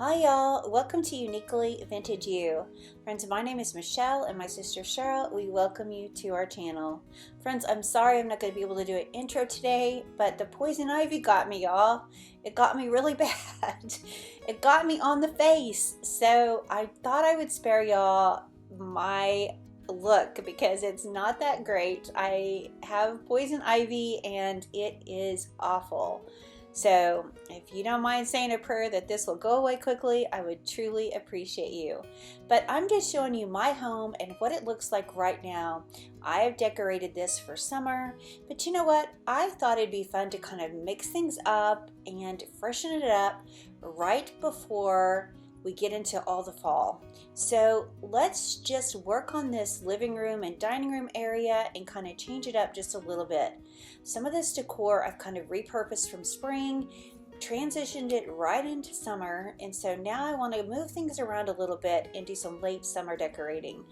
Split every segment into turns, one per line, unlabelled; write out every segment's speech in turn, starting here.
Hi y'all, welcome to Uniquely Vintage You. Friends, my name is Michelle and my sister Cheryl. We welcome you to our channel. Friends, I'm sorry I'm not going to be able to do an intro today, but the poison ivy got me, y'all. It got me really bad. It got me on the face. So I thought I would spare y'all my look because it's not that great. I have poison ivy and it is awful. So if you don't mind saying a prayer that this will go away quickly, I would truly appreciate you. But I'm just showing you my home and what it looks like right now. I have decorated this for summer, but you know what? I thought it'd be fun to kind of mix things up and freshen it up right before we get into all the fall. So let's just work on this living room and dining room area and kind of change it up just a little bit. Some of this decor I've kind of repurposed from spring, transitioned it right into summer, and so now I want to move things around a little bit and do some late summer decorating.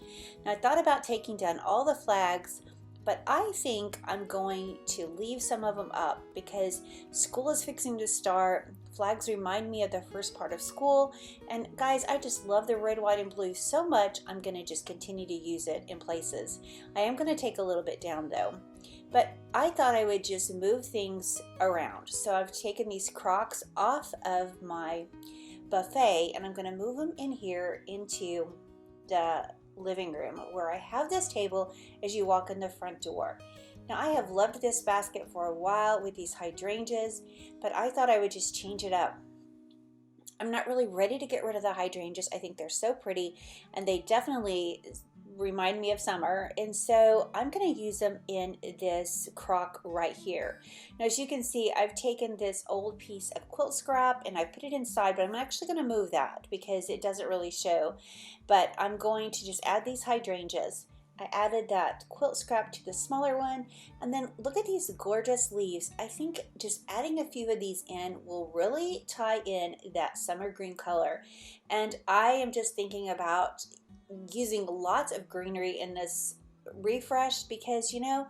Now I thought about taking down all the flags, but I think I'm going to leave some of them up because school is fixing to start. Flags remind me of the first part of school, and guys, I just love the red, white, and blue so much I'm going to just continue to use it in places. I am going to take a little bit down though, but I thought I would just move things around. So I've taken these crocks off of my buffet and I'm going to move them in here into the living room where I have this table as you walk in the front door. Now I have loved this basket for a while with these hydrangeas, but I thought I would just change it up. I'm not really ready to get rid of the hydrangeas. I think they're so pretty and they definitely remind me of summer, and so I'm going to use them in this crock right here. Now as you can see, I've taken this old piece of quilt scrap and I put it inside, but I'm actually going to move that because it doesn't really show. But I'm going to just add these hydrangeas. I added that quilt scrap to the smaller one, and then look at these gorgeous leaves. I think just adding a few of these in will really tie in that summer green color, and I am just thinking about using lots of greenery in this refresh because, you know,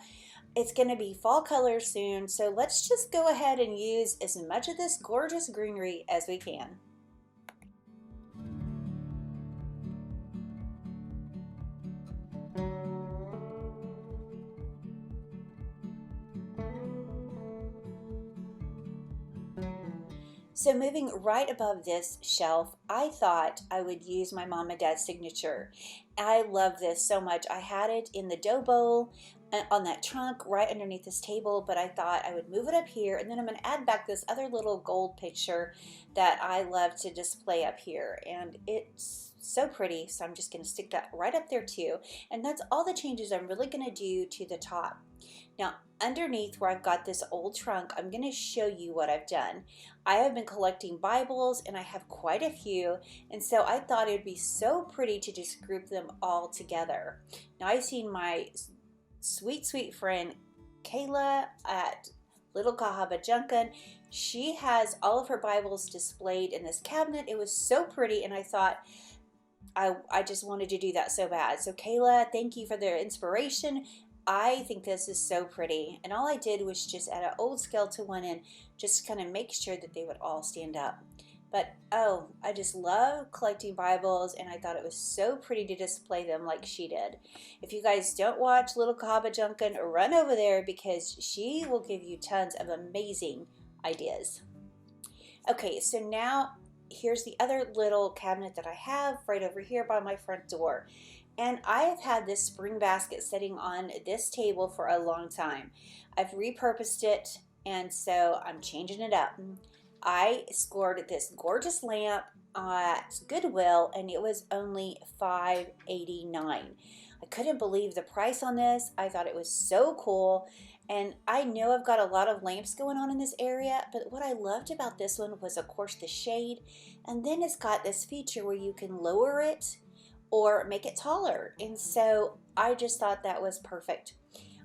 it's going to be fall color soon. So let's just go ahead and use as much of this gorgeous greenery as we can. So moving right above this shelf, I thought I would use my mom and dad's signature. I love this so much. I had it in the dough bowl on that trunk right underneath this table, but I thought I would move it up here, and then I'm going to add back this other little gold picture that I love to display up here, and it's so pretty, so I'm just going to stick that right up there too. And that's all the changes I'm really going to do to the top. Now underneath where I've got this old trunk, I'm going to show you what I've done. I have been collecting Bibles and I have quite a few, and so I thought it would be so pretty to just group them all together. Now I've seen my sweet friend Kayla at Little Cahaba Junkin. She has all of her Bibles displayed in this cabinet. It was so pretty, and I thought I just wanted to do that so bad. So Kayla, thank you for the inspiration. I think this is so pretty, and all I did was just add an old skeleton one in, just kind of make sure that they would all stand up. But oh, I just love collecting Bibles, and I thought it was so pretty to display them like she did. If you guys don't watch Little Cahaba Junkin, run over there because she will give you tons of amazing ideas. Okay, so now here's the other little cabinet that I have right over here by my front door. And I have had this spring basket sitting on this table for a long time. I've repurposed it, and so I'm changing it up. I scored this gorgeous lamp at Goodwill, and it was only $5.89. I couldn't believe the price on this. I thought it was so cool. And I know I've got a lot of lamps going on in this area, but what I loved about this one was, of course, the shade. And then it's got this feature where you can lower it or make it taller, and so I just thought that was perfect.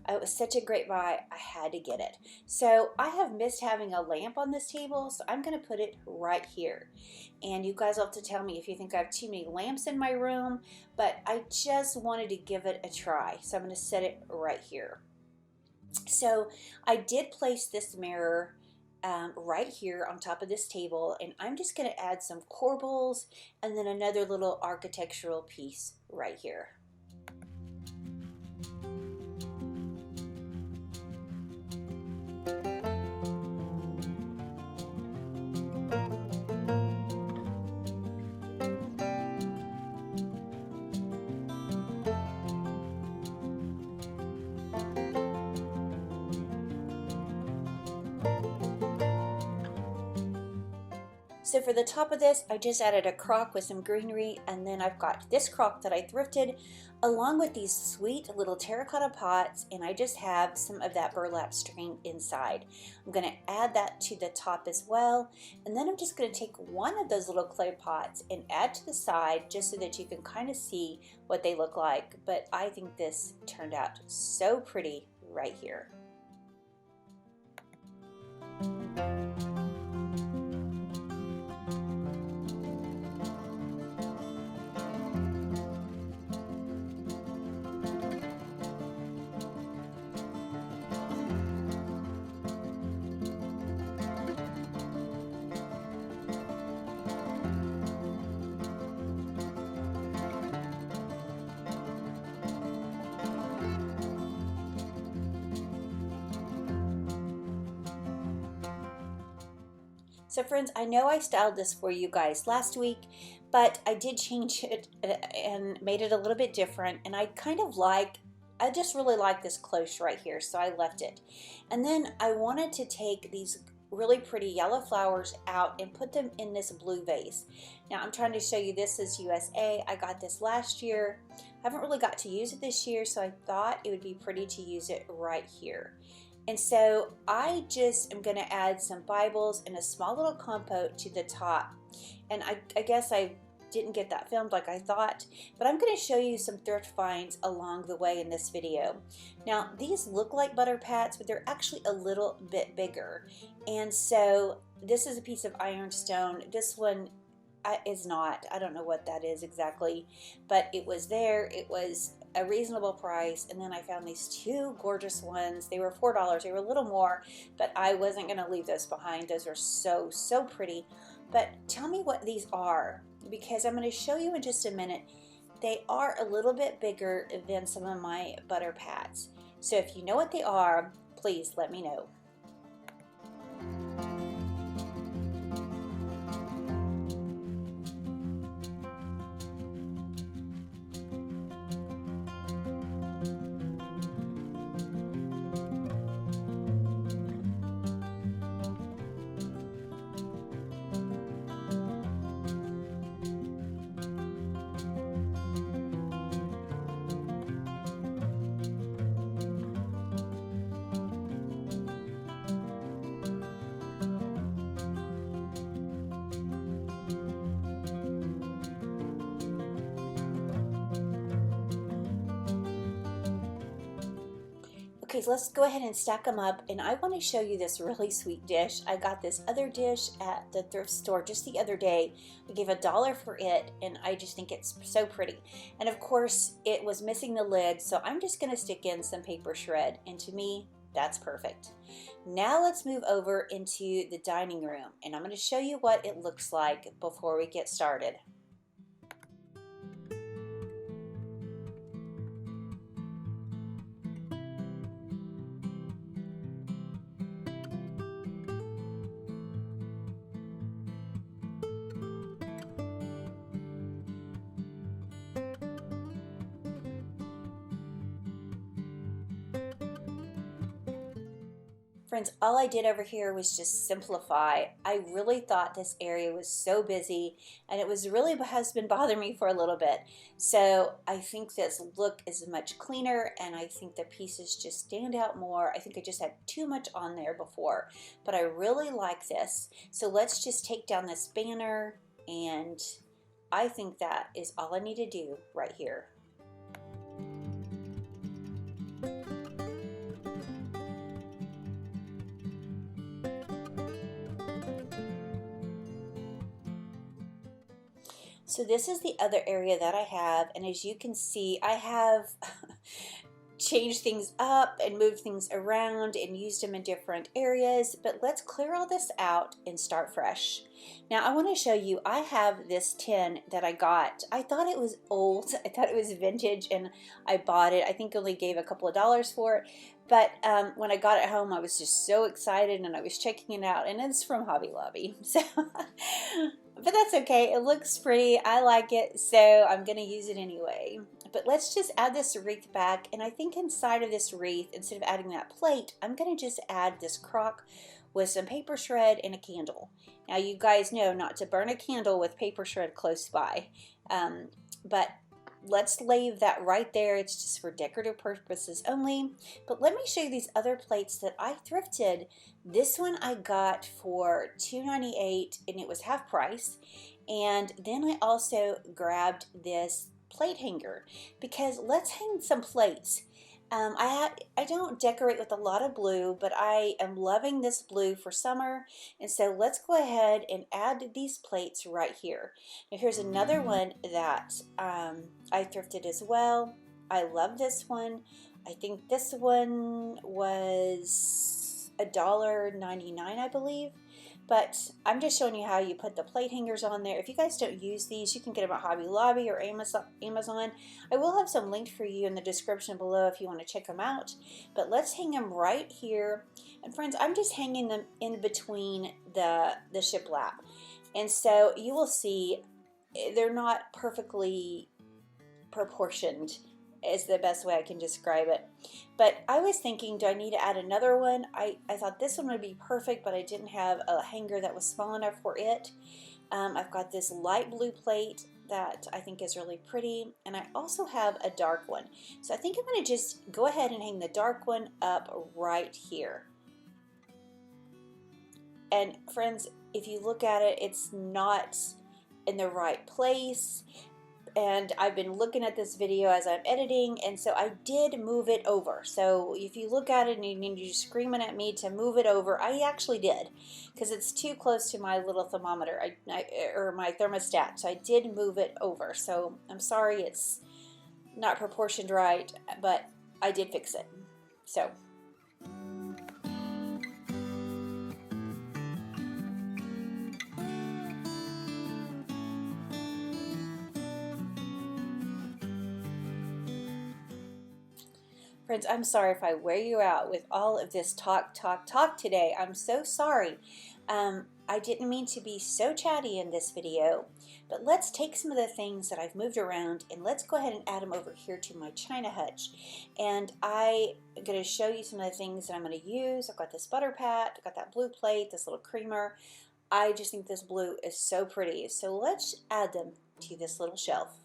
It was such a great buy, I had to get it. So I have missed having a lamp on this table, so I'm going to put it right here. And you guys will have to tell me if you think I have too many lamps in my room, but I just wanted to give it a try, so I'm going to set it right here. So I did place this mirror right here on top of this table, and I'm just going to add some corbels and then another little architectural piece right here. So for the top of this, I just added a crock with some greenery, and then I've got this crock that I thrifted along with these sweet little terracotta pots, and I just have some of that burlap string inside. I'm going to add that to the top as well, and then I'm just going to take one of those little clay pots and add to the side just so that you can kind of see what they look like. But I think this turned out so pretty right here. So friends, I know I styled this for you guys last week, but I did change it and made it a little bit different, and I just really like this cloche right here, so I left it. And then I wanted to take these really pretty yellow flowers out and put them in this blue vase. Now I'm trying to show you, this is USA. I got this last year. I haven't really got to use it this year, so I thought it would be pretty to use it right here. And so I just am going to add some Bibles and a small little compote to the top. And I guess I didn't get that filmed like I thought, but I'm going to show you some thrift finds along the way in this video. Now these look like butter pats, but they're actually a little bit bigger. And so this is a piece of ironstone. This one is not. I don't know what that is exactly, but it was there. It was a reasonable price, and then I found these two gorgeous ones. They were $4. They were a little more, but I wasn't going to leave those behind. Those are so pretty. But tell me what these are, because I'm going to show you in just a minute. They are a little bit bigger than some of my butter pats. So if you know what they are, please let me know. Okay, so let's go ahead and stack them up, and I want to show you this really sweet dish. I got this other dish at the thrift store just the other day. I gave $1 for it, and I just think it's so pretty. And of course, it was missing the lid, so I'm just going to stick in some paper shred, and to me, that's perfect. Now let's move over into the dining room, and I'm going to show you what it looks like before we get started. Friends, all I did over here was just simplify. I really thought this area was so busy, and it has been bothering me for a little bit. So I think this look is much cleaner, and I think the pieces just stand out more. I think I just had too much on there before, but I really like this. So let's just take down this banner, and I think that is all I need to do right here. So this is the other area that I have, and as you can see, I have changed things up and moved things around and used them in different areas, but let's clear all this out and start fresh. Now I want to show you, I have this tin that I got. I thought it was old, I thought it was vintage, and I bought it. I think I only gave a couple of dollars for it, but when I got it home I was just so excited and I was checking it out, and it's from Hobby Lobby. So but that's okay, it looks pretty, I like it, so I'm gonna use it anyway. But let's just add this wreath back, and I think inside of this wreath, instead of adding that plate, I'm gonna just add this crock with some paper shred and a candle. Now you guys know not to burn a candle with paper shred close by, but let's leave that right there. It's just for decorative purposes only. But let me show you these other plates that I thrifted. This one I got for $2.98 and it was half price. And then I also grabbed this plate hanger because let's hang some plates. I don't decorate with a lot of blue, but I am loving this blue for summer, and so let's go ahead and add these plates right here. Now here's another one that I thrifted as well. I love this one. I think this one was $1.99, I believe. But I'm just showing you how you put the plate hangers on there. If you guys don't use these, you can get them at Hobby Lobby or Amazon. I will have some linked for you in the description below if you want to check them out. But let's hang them right here. And friends, I'm just hanging them in between the shiplap. And so you will see they're not perfectly proportioned, is the best way I can describe it. But I was thinking, do I need to add another one? I thought this one would be perfect, but I didn't have a hanger that was small enough for it. I've got this light blue plate that I think is really pretty, and I also have a dark one. So I think I'm going to just go ahead and hang the dark one up right here. And friends, if you look at it, it's not in the right place. And I've been looking at this video as I'm editing, and so I did move it over. So if you look at it and you're screaming at me to move it over, I actually did, because it's too close to my little thermometer, or my thermostat. So I did move it over. So I'm sorry it's not proportioned right, but I did fix it. So. Friends, I'm sorry if I wear you out with all of this talk today. I'm so sorry. I didn't mean to be so chatty in this video, but let's take some of the things that I've moved around and let's go ahead and add them over here to my china hutch. And I'm going to show you some of the things that I'm going to use. I've got this butter pat, I've got that blue plate, this little creamer. I just think this blue is so pretty. So let's add them to this little shelf.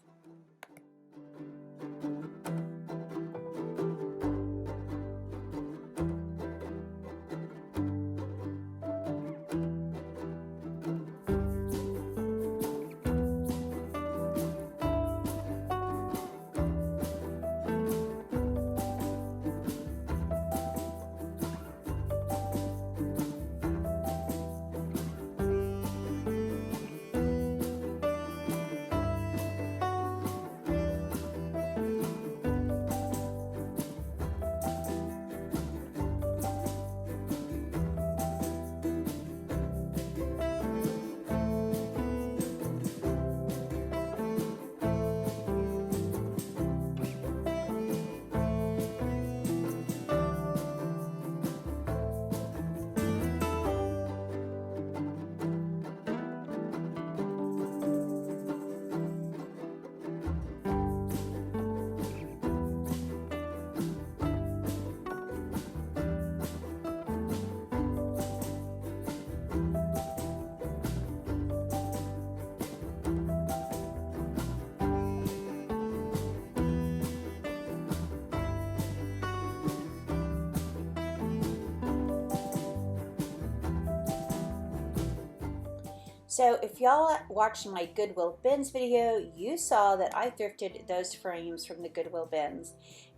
So if y'all watched my Goodwill bins video, you saw that I thrifted those frames from the Goodwill bins.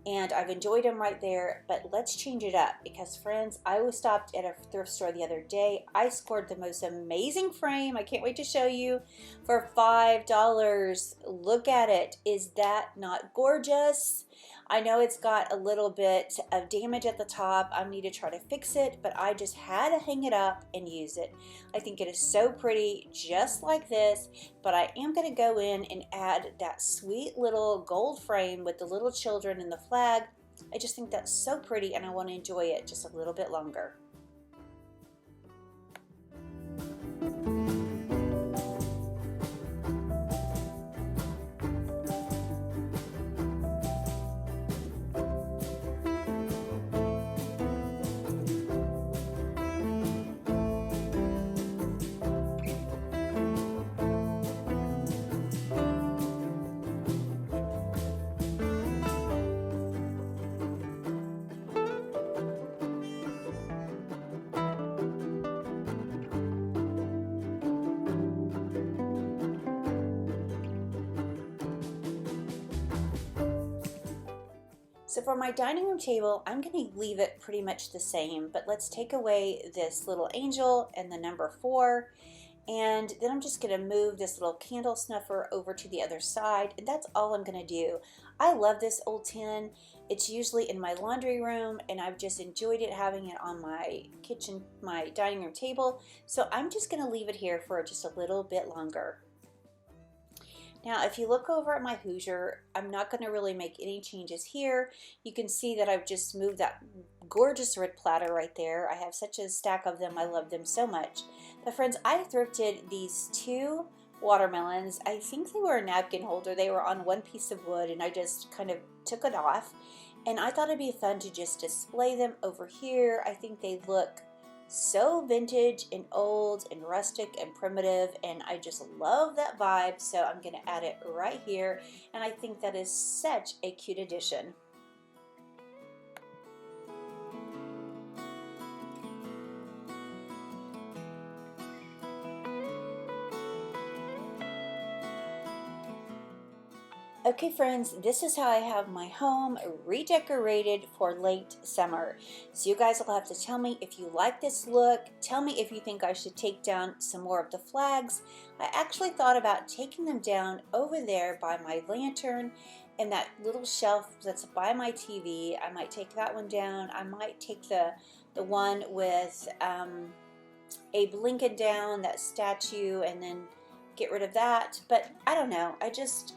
And I've enjoyed them right there, but let's change it up because friends, I was stopped at a thrift store the other day. I scored the most amazing frame. I can't wait to show you for $5. Look at it. Is that not gorgeous? I know it's got a little bit of damage at the top. I need to try to fix it, but I just had to hang it up and use it. I think it is so pretty just like this, but I am going to go in and add that sweet little gold frame with the little children and the flag. I just think that's so pretty and I want to enjoy it just a little bit longer. So for my dining room table, I'm going to leave it pretty much the same, but let's take away this little angel and the number 4, and then I'm just going to move this little candle snuffer over to the other side, and that's all I'm going to do. I love this old tin. It's usually in my laundry room, and I've just enjoyed it having it on my my dining room table, so I'm just going to leave it here for just a little bit longer. Now, if you look over at my Hoosier, I'm not going to really make any changes here. You can see that I've just moved that gorgeous red platter right there. I have such a stack of them. I love them so much. But friends, I thrifted these 2 watermelons. I think they were a napkin holder. They were on one piece of wood, and I just kind of took it off. And I thought it'd be fun to just display them over here. I think they look so vintage and old and rustic and primitive, and I just love that vibe, so I'm going to add it right here, and I think that is such a cute addition. Okay friends, this is how I have my home redecorated for late summer. So you guys will have to tell me if you like this look. Tell me if you think I should take down some more of the flags. I actually thought about taking them down over there by my lantern and that little shelf that's by my TV. I might take that one down. I might take the one with Abe Lincoln down, that statue, and then get rid of that, but I don't know.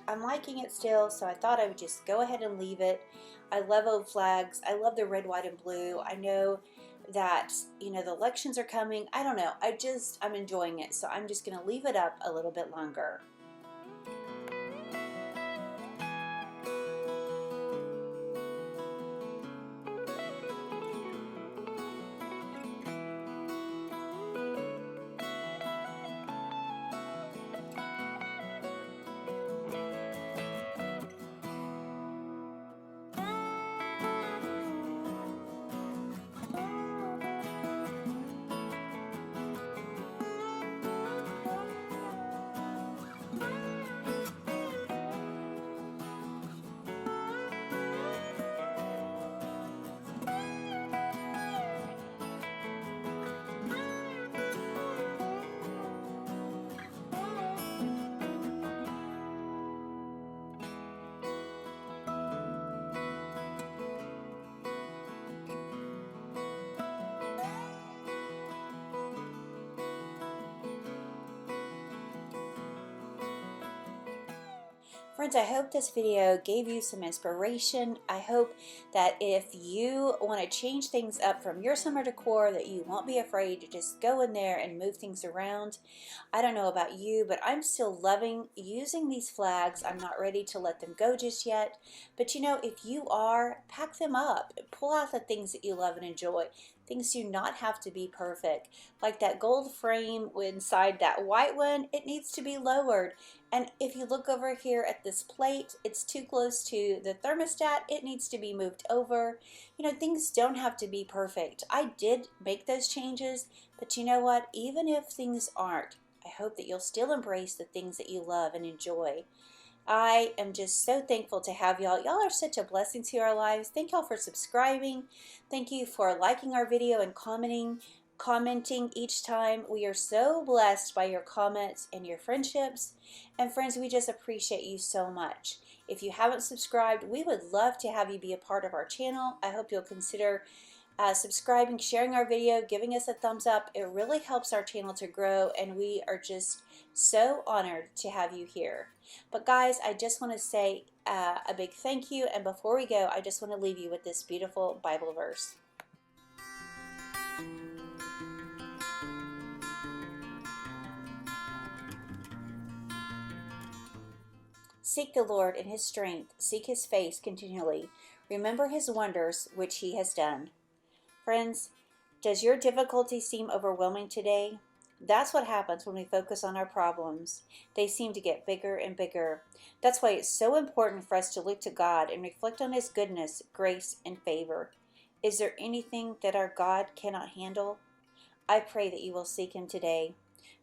I'm liking it still, so I thought I would just go ahead and leave it. I love old flags. I love the red, white, and blue. I know that, you know, the elections are coming. I don't know. I'm enjoying it, so I'm just going to leave it up a little bit longer. Friends, I hope this video gave you some inspiration. I hope that if you want to change things up from your summer decor, that you won't be afraid to just go in there and move things around. I don't know about you, but I'm still loving using these flags. I'm not ready to let them go just yet. But you know, if you are, pack them up. Pull out the things that you love and enjoy. Things do not have to be perfect. Like that gold frame inside that white one, it needs to be lowered. And if you look over here at this plate, it's too close to the thermostat. It needs to be moved over. You know, things don't have to be perfect. I did make those changes, but you know what? Even if things aren't, I hope that you'll still embrace the things that you love and enjoy. I am just so thankful to have y'all. Y'all are such a blessing to our lives. Thank y'all for subscribing. Thank you for liking our video and commenting. commenting each time. We are so blessed by your comments and your friendships. And friends, we just appreciate you so much. If you haven't subscribed, we would love to have you be a part of our channel. I hope you'll consider subscribing, sharing our video, giving us a thumbs up. It really helps our channel to grow, and we are just so honored to have you here. But guys, I just want to say a big thank you, and before we go, I just want to leave you with this beautiful Bible verse. Seek the Lord in his strength, seek his face continually. Remember his wonders which he has done. Friends, does your difficulty seem overwhelming today? That's what happens when we focus on our problems. They seem to get bigger and bigger. That's why it's so important for us to look to God and reflect on his goodness, grace, and favor. Is there anything that our God cannot handle? I pray that you will seek him today.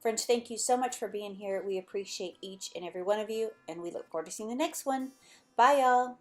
Friends, thank you so much for being here. We appreciate each and every one of you, and we look forward to seeing the next one. Bye, y'all.